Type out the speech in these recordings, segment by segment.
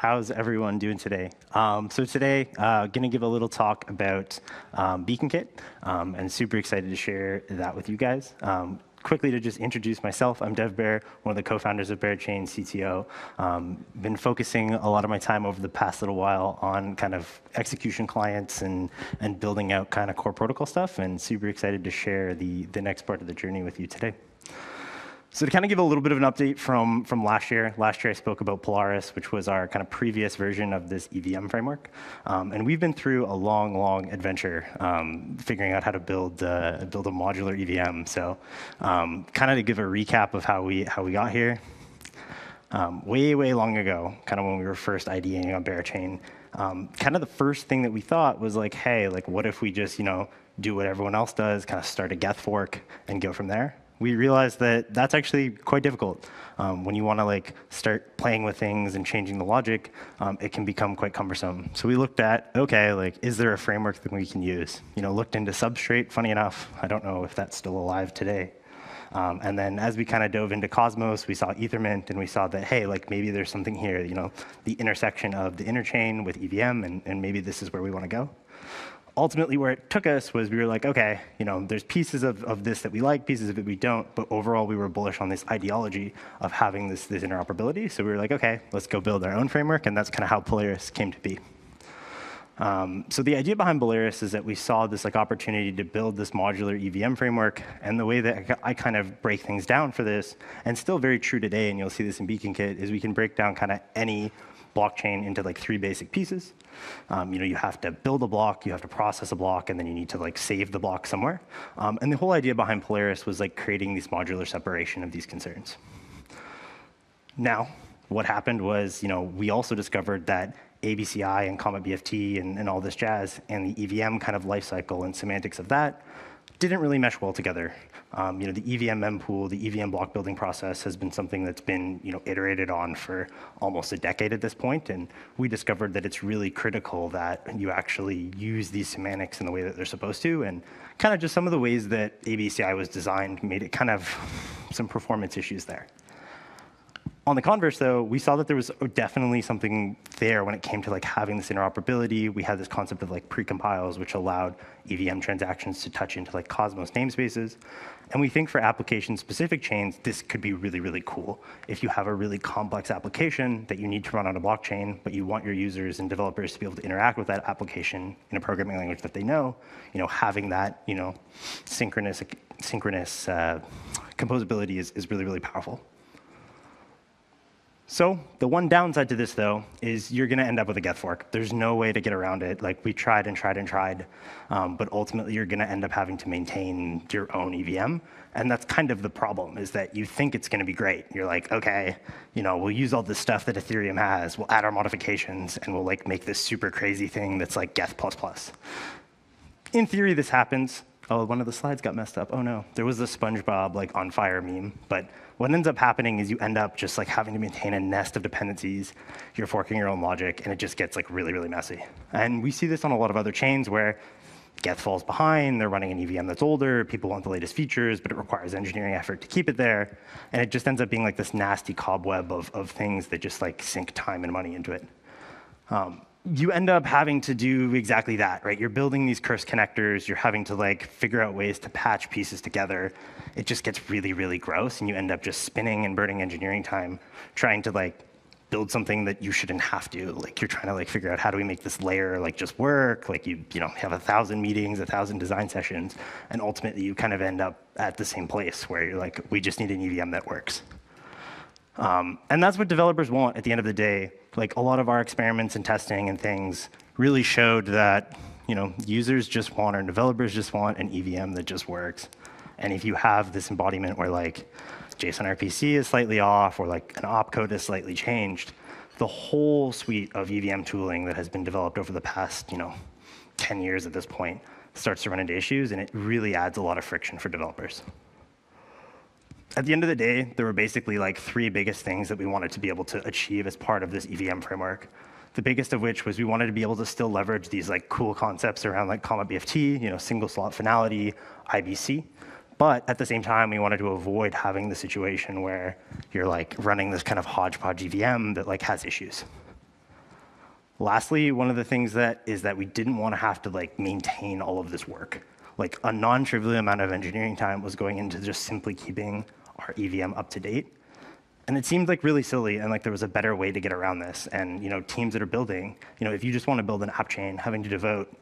How's everyone doing today? So today, going to give a little talk about BeaconKit, and super excited to share that with you guys. Quickly to just introduce myself, I'm Dev Bear, one of the co-founders of Bearchain, CTO. Been focusing a lot of my time over the past little while on kind of execution clients and building out kind of core protocol stuff, and super excited to share the next part of the journey with you today. So to kind of give a little bit of an update from last year I spoke about Polaris, which was our kind of previous version of this EVM framework. And we've been through a long adventure figuring out how to build a modular EVM. So kind of to give a recap of how we got here. Way long ago, kind of when we were first IDing on Bearchain, kind of the first thing that we thought was like, hey, like what if we just do what everyone else does, kind of start a Geth fork and go from there? We realized that that's actually quite difficult. When you want to start playing with things and changing the logic, it can become quite cumbersome. So we looked at, okay, is there a framework that we can use? Looked into Substrate, funny enough. I don't know if that's still alive today. And then as we kind of dove into Cosmos, we saw Ethermint, and we saw that, hey, maybe there's something here, the intersection of the interchain with EVM, and maybe this is where we want to go. Ultimately, where it took us was we were like, okay, there's pieces of this that we like, pieces of it we don't, but overall we were bullish on this ideology of having this interoperability. So we were like, okay, let's go build our own framework, and that's kind of how Polaris came to be. So the idea behind Polaris is that we saw this opportunity to build this modular EVM framework, and the way that I kind of break things down for this, and still very true today, and you'll see this in BeaconKit, is we can break down kind of any blockchain into three basic pieces. You have to build a block, you have to process a block, and then you need to save the block somewhere. And the whole idea behind Polaris was creating this modular separation of these concerns. Now, what happened was, we also discovered that ABCI and Comet BFT and all this jazz and the EVM kind of lifecycle and semantics of that didn't really mesh well together. The EVM mempool, the EVM block building process has been something that's been iterated on for almost a decade at this point, and we discovered that it's really critical that you actually use these semantics in the way that they're supposed to, and kind of just some of the ways that ABCI was designed made it kind of some performance issues there. On the converse, though, we saw that there was definitely something there when it came to having this interoperability. We had this concept of precompiles, which allowed EVM transactions to touch into Cosmos namespaces. And we think for application-specific chains, this could be really cool. If you have a really complex application that you need to run on a blockchain, but you want your users and developers to be able to interact with that application in a programming language that they know, having that synchronous composability is really powerful. So the one downside to this, though, is you're going to end up with a Geth fork. There's no way to get around it. We tried and tried, but ultimately you're going to end up having to maintain your own EVM. And that's kind of the problem, is that you think it's going to be great. You're like, okay, we'll use all this stuff that Ethereum has. We'll add our modifications, and we'll make this super crazy thing that's Geth++. In theory, this happens. Oh, one of the slides got messed up. Oh, no. There was the SpongeBob on fire meme. But what ends up happening is you end up just having to maintain a nest of dependencies. You're forking your own logic, and it just gets really messy. And we see this on a lot of other chains where Geth falls behind. They're running an EVM that's older. People want the latest features, but it requires engineering effort to keep it there. And it just ends up being this nasty cobweb of things that just sink time and money into it. You end up having to do exactly that, right? You're building these cursed connectors. You're having to figure out ways to patch pieces together. It just gets really gross, and you end up just spinning and burning engineering time trying to build something that you shouldn't have to. You're trying to figure out how do we make this layer just work. You have 1,000 meetings, 1,000 design sessions, and ultimately you kind of end up at the same place where you're we just need an EVM that works. And that's what developers want at the end of the day. A lot of our experiments and testing and things really showed that users just want, or developers just want, an EVM that just works. And if you have this embodiment where JSON RPC is slightly off, or an opcode is slightly changed, the whole suite of EVM tooling that has been developed over the past 10 years at this point starts to run into issues, and it really adds a lot of friction for developers. At the end of the day, there were basically three biggest things that we wanted to be able to achieve as part of this EVM framework. The biggest of which was we wanted to be able to still leverage these cool concepts around Comet BFT, single slot finality, IBC. But at the same time, we wanted to avoid having the situation where you're running this kind of hodgepodge EVM that has issues. Lastly, one of the things that we didn't want to have to like maintain all of this work. Like a non-trivial amount of engineering time was going into just simply keeping our EVM up to date. And it seemed like really silly, and like there was a better way to get around this. And teams that are building, if you just want to build an app chain, having to devote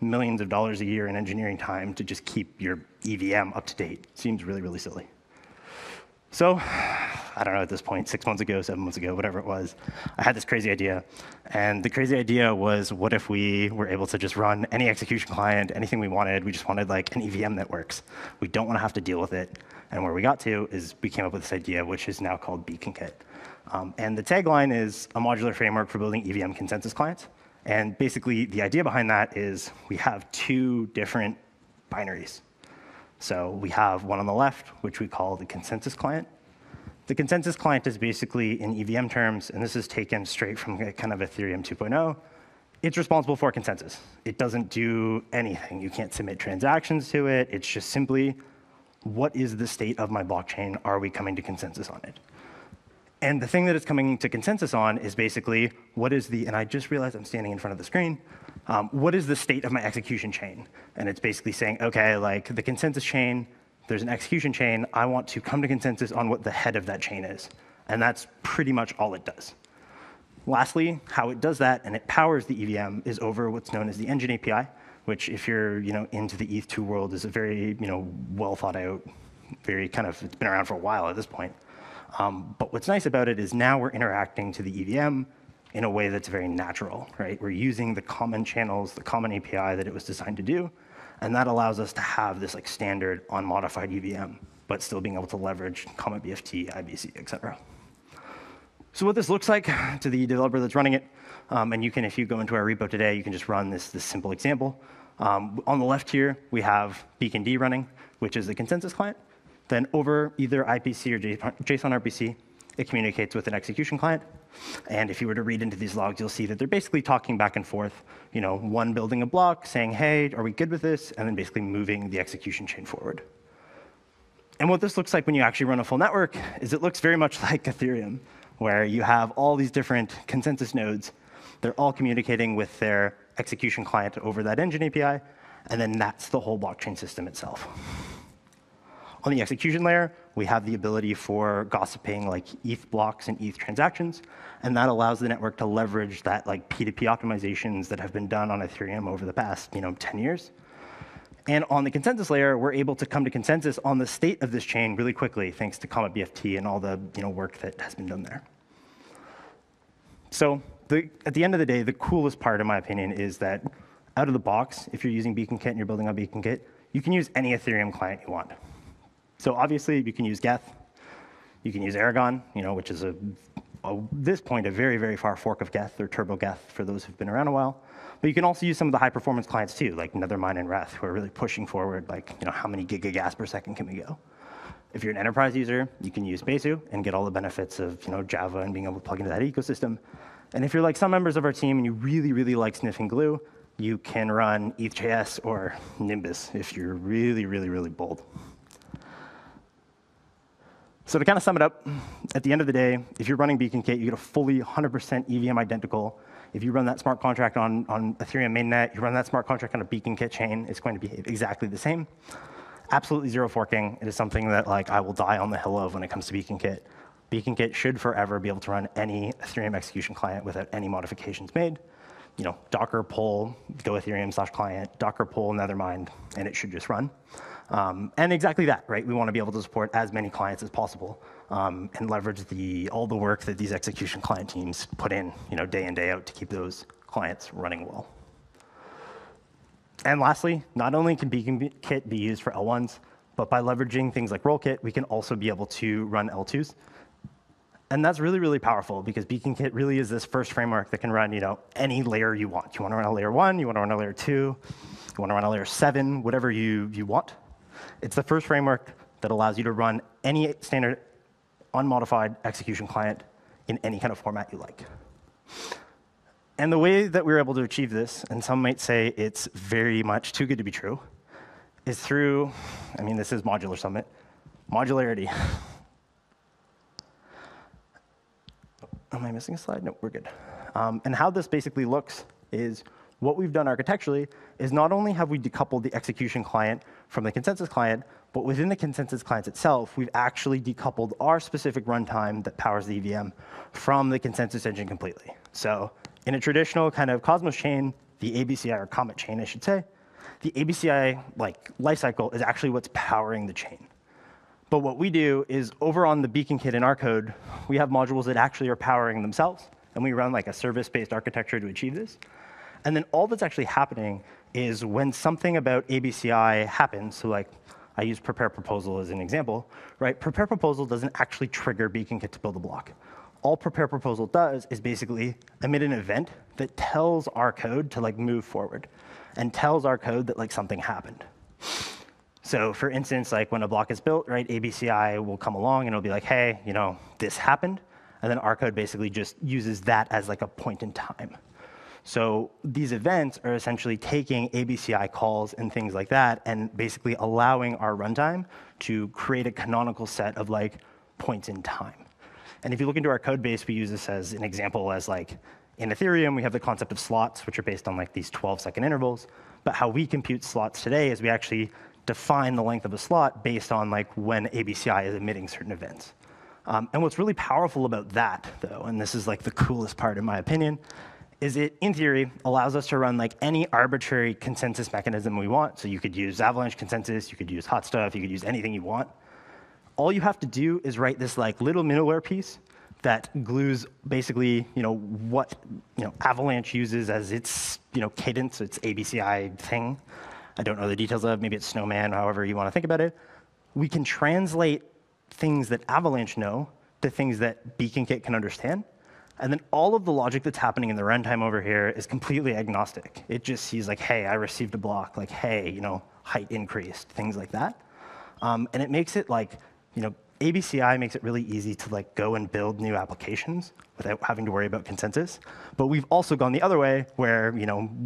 millions of dollars a year in engineering time to just keep your EVM up to date seems really, really silly. So, I don't know at this point, 6 months ago, 7 months ago, whatever it was, I had this crazy idea. And the crazy idea was, what if we were able to just run any execution client, anything we wanted? We just wanted like an EVM that works. We don't want to have to deal with it. And where we got to is we came up with this idea, which is now called BeaconKit. And the tagline is a modular framework for building EVM consensus clients. And basically, the idea behind that is we have two different binaries. So we have one on the left, which we call the consensus client. The consensus client is basically in EVM terms, and this is taken straight from kind of Ethereum 2.0. It's responsible for consensus. It doesn't do anything. You can't submit transactions to it. It's just simply, what is the state of my blockchain? Are we coming to consensus on it? And the thing that it's coming to consensus on is basically, what is the, and I just realized I'm standing in front of the screen, what is the state of my execution chain? And it's basically saying, OK, like the consensus chain, there's an execution chain. I want to come to consensus on what the head of that chain is. And that's pretty much all it does. Lastly, how it does that, and it powers the EVM, is over what's known as the engine API, which if you're into the ETH2 world is a very well thought out, very kind of, it's been around for a while at this point. But what's nice about it is now we're interacting to the EVM in a way that's very natural, right? We're using the common channels, the common API that it was designed to do, and that allows us to have this like standard unmodified EVM, but still being able to leverage common BFT, IBC, et cetera. So what this looks like to the developer that's running it, and you can, if you go into our repo today, you can just run this simple example. On the left here, we have BeaconD running, which is the consensus client. Then over either IPC or JSON RPC, it communicates with an execution client. And if you were to read into these logs, you'll see that they're basically talking back and forth, one building a block, saying, hey, are we good with this? And then basically moving the execution chain forward. And what this looks like when you actually run a full network is it looks very much like Ethereum, where you have all these different consensus nodes. They're all communicating with their execution client over that engine API, and then that's the whole blockchain system itself. On the execution layer, we have the ability for gossiping like ETH blocks and ETH transactions, and that allows the network to leverage that like P2P optimizations that have been done on Ethereum over the past 10 years. And on the consensus layer, we're able to come to consensus on the state of this chain really quickly, thanks to Comet BFT and all the work that has been done there. So at the end of the day, the coolest part, in my opinion, is that out of the box, if you're using BeaconKit and you're building on BeaconKit, you can use any Ethereum client you want. So obviously, you can use Geth. You can use Aragon, which is at this point a very, very far fork of Geth, or Turbo Geth for those who've been around a while. But you can also use some of the high-performance clients too, like Nethermind and Reth, who are really pushing forward, like how many gigagas per second can we go? If you're an enterprise user, you can use Besu and get all the benefits of Java and being able to plug into that ecosystem. And if you're like some members of our team and you really, really like sniffing glue, you can run ETH.js or Nimbus if you're really, really, really bold. So to kind of sum it up, at the end of the day, if you're running BeaconKit, you get a fully 100% EVM identical. If you run that smart contract on Ethereum mainnet, you run that smart contract on a BeaconKit chain, it's going to behave exactly the same. Absolutely zero forking. It is something that I will die on the hill of when it comes to BeaconKit. BeaconKit should forever be able to run any Ethereum execution client without any modifications made. Docker pull go Ethereum/client, Docker pull Nethermind, and it should just run. And exactly that, right? We want to be able to support as many clients as possible and leverage all the work that these execution client teams put in, day in, day out to keep those clients running well. And lastly, not only can BeaconKit be used for L1s, but by leveraging things like RollKit, we can also be able to run L2s. And that's really, really powerful because BeaconKit really is this first framework that can run any layer you want. You want to run a layer 1, you want to run a layer 2, you want to run a layer 7, whatever you want. It's the first framework that allows you to run any standard unmodified execution client in any kind of format you like. And the way that we're able to achieve this, and some might say it's very much too good to be true, is through, this is Modular Summit, modularity. Am I missing a slide? No, we're good. And how this basically looks is what we've done architecturally is not only have we decoupled the execution client from the consensus client, but within the consensus client itself, we've actually decoupled our specific runtime that powers the EVM from the consensus engine completely. So in a traditional kind of Cosmos chain, the ABCI, or Comet chain, I should say, the ABCI lifecycle is actually what's powering the chain. But what we do is over on the BeaconKit in our code, we have modules that actually are powering themselves, and we run like a service-based architecture to achieve this. And then all that's actually happening is when something about ABCI happens, so like I use prepare proposal as an example, right? Prepare proposal doesn't actually trigger BeaconKit to build a block. All prepare proposal does is basically emit an event that tells our code to like move forward and tells our code that like something happened. So for instance, like when a block is built, right, ABCI will come along and it'll be like, hey, you know, this happened. And then our code basically just uses that as like a point in time. So these events are essentially taking ABCI calls and things like that and basically allowing our runtime to create a canonical set of like points in time. And if you look into our code base, we use this as an example as like in Ethereum, we have the concept of slots, which are based on like these 12-second intervals. But how we compute slots today is we actually define the length of a slot based on like when ABCI is emitting certain events. And what's really powerful about that, though, and this is like the coolest part in my opinion, is it, in theory, allows us to run like any arbitrary consensus mechanism we want. So you could use Avalanche consensus, you could use hot stuff, you could use anything you want. All you have to do is write this like little middleware piece that glues basically, you know, what Avalanche uses as its cadence, its ABCI thing. I don't know the details of. Maybe it's Snowman, however you want to think about it. We can translate things that Avalanche know to things that BeaconKit can understand. And then all of the logic that's happening in the runtime over here is completely agnostic. It just sees like, hey, I received a block, like, hey, height increased, things like that. And it makes it like, ABCI makes it really easy to like go and build new applications without having to worry about consensus. But we've also gone the other way where,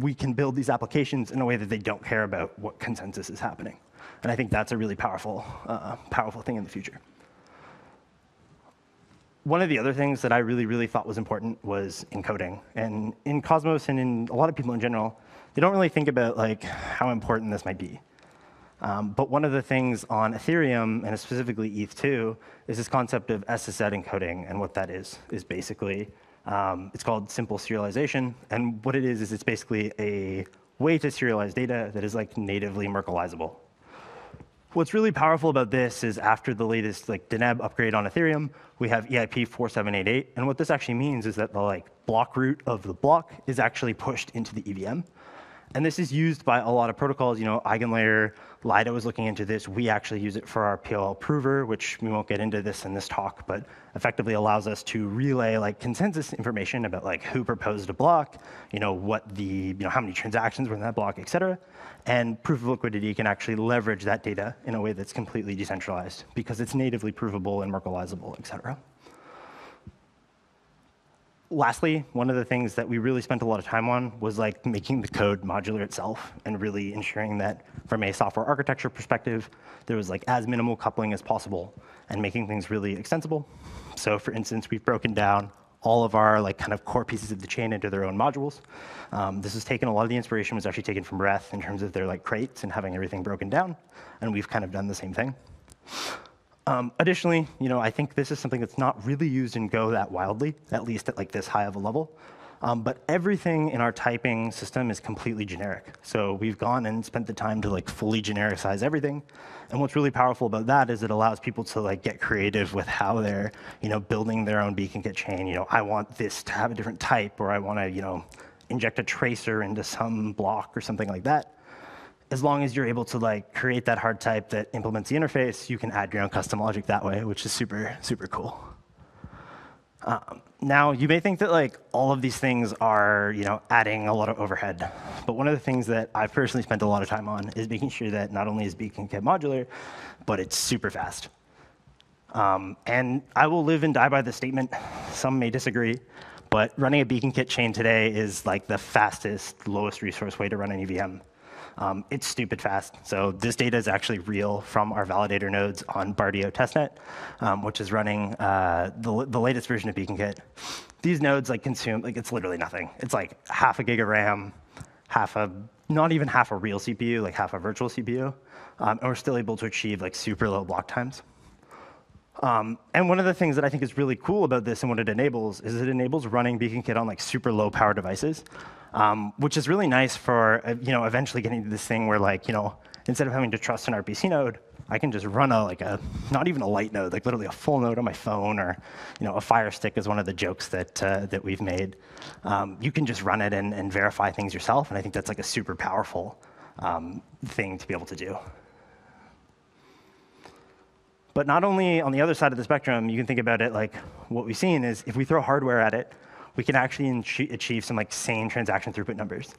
we can build these applications in a way that they don't care about what consensus is happening. And I think that's a really powerful, powerful thing in the future. One of the other things that I really thought was important was encoding. And in Cosmos and in a lot of people in general, they don't really think about like how important this might be. But one of the things on Ethereum, and specifically ETH2, is this concept of SSL encoding. And what that is basically, it's called simple serialization. And what it is it's basically a way to serialize data that is like natively Merkleizable. What's really powerful about this is after the latest like Deneb upgrade on Ethereum, we have EIP 4788. And what this actually means is that the like block root of the block is actually pushed into the EVM. And this is used by a lot of protocols. Eigenlayer, Lido is looking into this. We actually use it for our POL prover, which we won't get into this in this talk, but effectively allows us to relay like consensus information about like who proposed a block, what the, how many transactions were in that block, et cetera. And proof of liquidity can actually leverage that data in a way that's completely decentralized because it's natively provable and Merkleizable, et cetera. Lastly, one of the things that we really spent a lot of time on was like making the code modular itself and really ensuring that from a software architecture perspective, there was like as minimal coupling as possible and making things really extensible. So for instance, we've broken down all of our like kind of core pieces of the chain into their own modules. This has taken a lot of the inspiration was actually taken from Reth in terms of their like crates and having everything broken down. And we've kind of done the same thing. Additionally, I think this is something that's not really used in Go that wildly, at least at like this high of a level. But everything in our typing system is completely generic. So we've gone and spent the time to like fully genericize everything. And what's really powerful about that is it allows people to like get creative with how they're, building their own BeaconKit chain. I want this to have a different type, or I want to, inject a tracer into some block or something like that. As long as you're able to like create that hard type that implements the interface, you can add your own custom logic that way, which is super cool. Now, you may think that like all of these things are adding a lot of overhead, but one of the things that I've personally spent a lot of time on is making sure that not only is BeaconKit modular, but it's super fast. And I will live and die by this statement. Some may disagree, but running a BeaconKit chain today is like the fastest, lowest resource way to run an EVM. It's stupid fast. So this data is actually real from our validator nodes on Bardio testnet, which is running the latest version of BeaconKit. These nodes like consume, like it's literally nothing. It's like half a gig of RAM, not even half a real CPU, like half a virtual CPU. And we're still able to achieve like super low block times. And one of the things that I think is really cool about this and what it enables is it enables running BeaconKit on like super low power devices, which is really nice for eventually getting to this thing where like instead of having to trust an RPC node, I can just run not even a light node, like literally a full node on my phone, or a Fire Stick is one of the jokes that we've made. You can just run it and verify things yourself, and I think that's like a super powerful thing to be able to do. But not only on the other side of the spectrum, you can think about it like what we've seen is if we throw hardware at it, we can actually achieve some like sane transaction throughput numbers.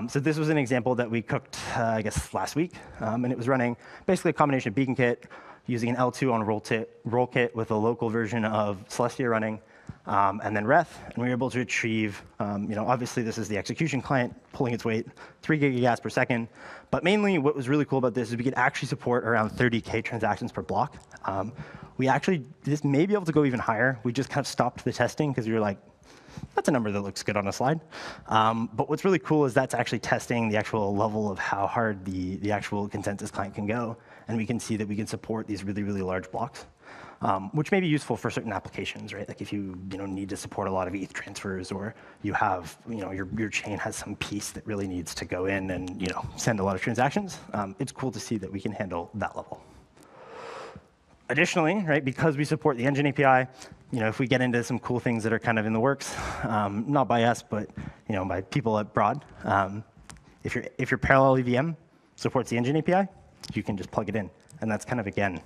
So this was an example that we cooked, I guess, last week, and it was running basically a combination of BeaconKit using an L2 on RollKit with a local version of Celestia running, and then Reth, and we were able to achieve, obviously this is the execution client pulling its weight, 3 gigagas per second. But mainly what was really cool about this is we could actually support around 30K transactions per block. This may be able to go even higher. We just kind of stopped the testing because we were like, that's a number that looks good on a slide. But what's really cool is that's actually testing the actual level of how hard the actual consensus client can go. And we can see that we can support these really, really large blocks. Which may be useful for certain applications, right? Like if you need to support a lot of ETH transfers, or you have your chain has some piece that really needs to go in and send a lot of transactions. It's cool to see that we can handle that level. Additionally, right, because we support the engine API, if we get into some cool things that are kind of in the works, not by us, but by people at Broad, if your parallel EVM supports the engine API, you can just plug it in, and that's kind of again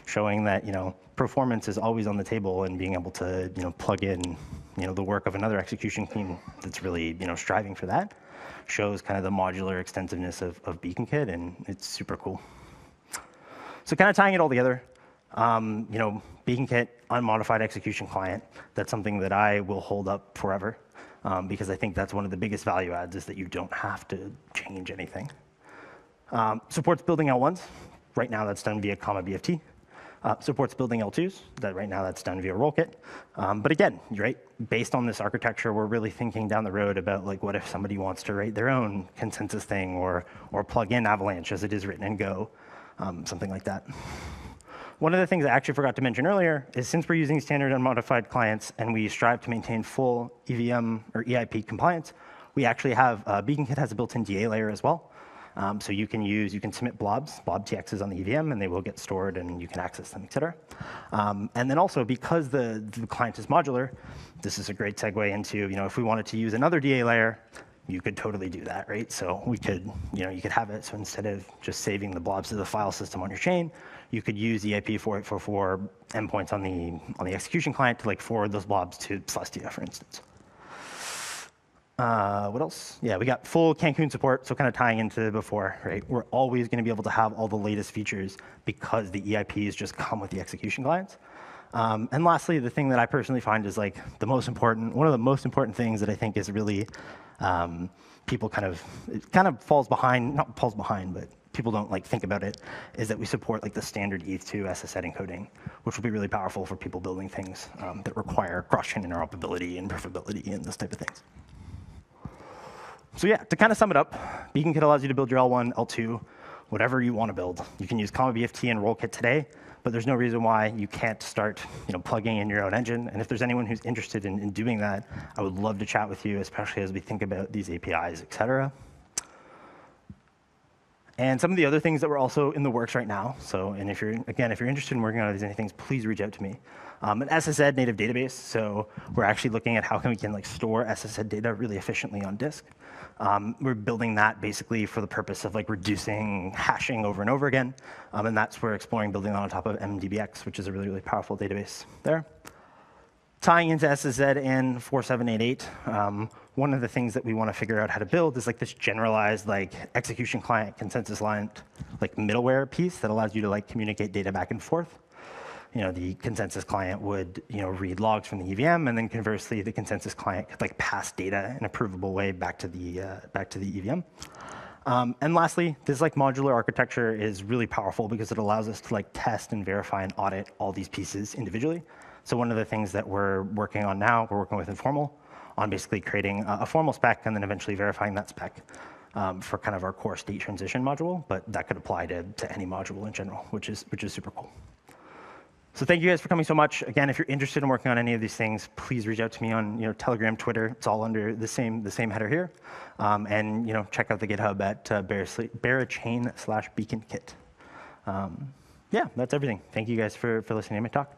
showing that performance is always on the table, and being able to plug in the work of another execution team that's really striving for that shows kind of the modular extensiveness of BeaconKit, and it's super cool. So kind of tying it all together, BeaconKit unmodified execution client. That's something that I will hold up forever, because I think that's one of the biggest value adds is that you don't have to change anything. Supports building L1s. Right now that's done via BFT. Supports building L2s. Right now that's done via RollKit. But again, right, based on this architecture, we're really thinking down the road about like what if somebody wants to write their own consensus thing, or plug in Avalanche as it is written in Go, something like that. One of the things I actually forgot to mention earlier is since we're using standard unmodified clients and we strive to maintain full EVM or EIP compliance, we actually have BeaconKit has a built-in DA layer as well. So you can submit blobs, blob TXs on the EVM, and they will get stored, and you can access them, et cetera. And then also, because the client is modular, this is a great segue into, if we wanted to use another DA layer, you could totally do that, right? So we could, you could have it, so instead of just saving the blobs to the file system on your chain, you could use EIP 4844 endpoints on the execution client to like forward those blobs to Celestia, for instance. What else? Yeah, we got full Cancun support, so kind of tying into before, right? We're always going to be able to have all the latest features because the EIPs just come with the execution clients. And lastly, the thing that I personally find is like one of the most important things that I think is really people it kind of falls behind, not falls behind, but people don't like think about it, is that we support like the standard ETH2 SSL encoding, which will be really powerful for people building things that require cross-chain interoperability and preferability and those type of things. So yeah, to kind of sum it up, BeaconKit allows you to build your L1, L2, whatever you want to build. You can use BFT and RollKit today, but there's no reason why you can't start plugging in your own engine. And if there's anyone who's interested in doing that, I would love to chat with you, especially as we think about these APIs, et cetera. And some of the other things that we're also in the works right now. So, and if you're interested in working on these things, please reach out to me. An SSL native database. So we're actually looking at how we can like store SSL data really efficiently on disk. We're building that basically for the purpose of like reducing hashing over and over again. And that's where we're exploring building on top of MDBX, which is a really, really powerful database there. Tying into SSL and 4788, one of the things that we want to figure out how to build is like this generalized like execution client consensus client like middleware piece that allows you to like communicate data back and forth. The consensus client would read logs from the EVM, and then conversely, the consensus client could like pass data in a provable way back to the EVM. And lastly, this modular architecture is really powerful because it allows us to test and verify and audit all these pieces individually. So one of the things that we're working on now, we're working with Informal on basically creating a formal spec and then eventually verifying that spec for kind of our core state transition module. But that could apply to any module in general, which is super cool. So thank you guys for coming so much. Again, if you're interested in working on any of these things, please reach out to me on Telegram, Twitter. It's all under the same header here. And check out the GitHub at berachain/BeaconKit. Yeah, that's everything. Thank you guys for listening to my talk.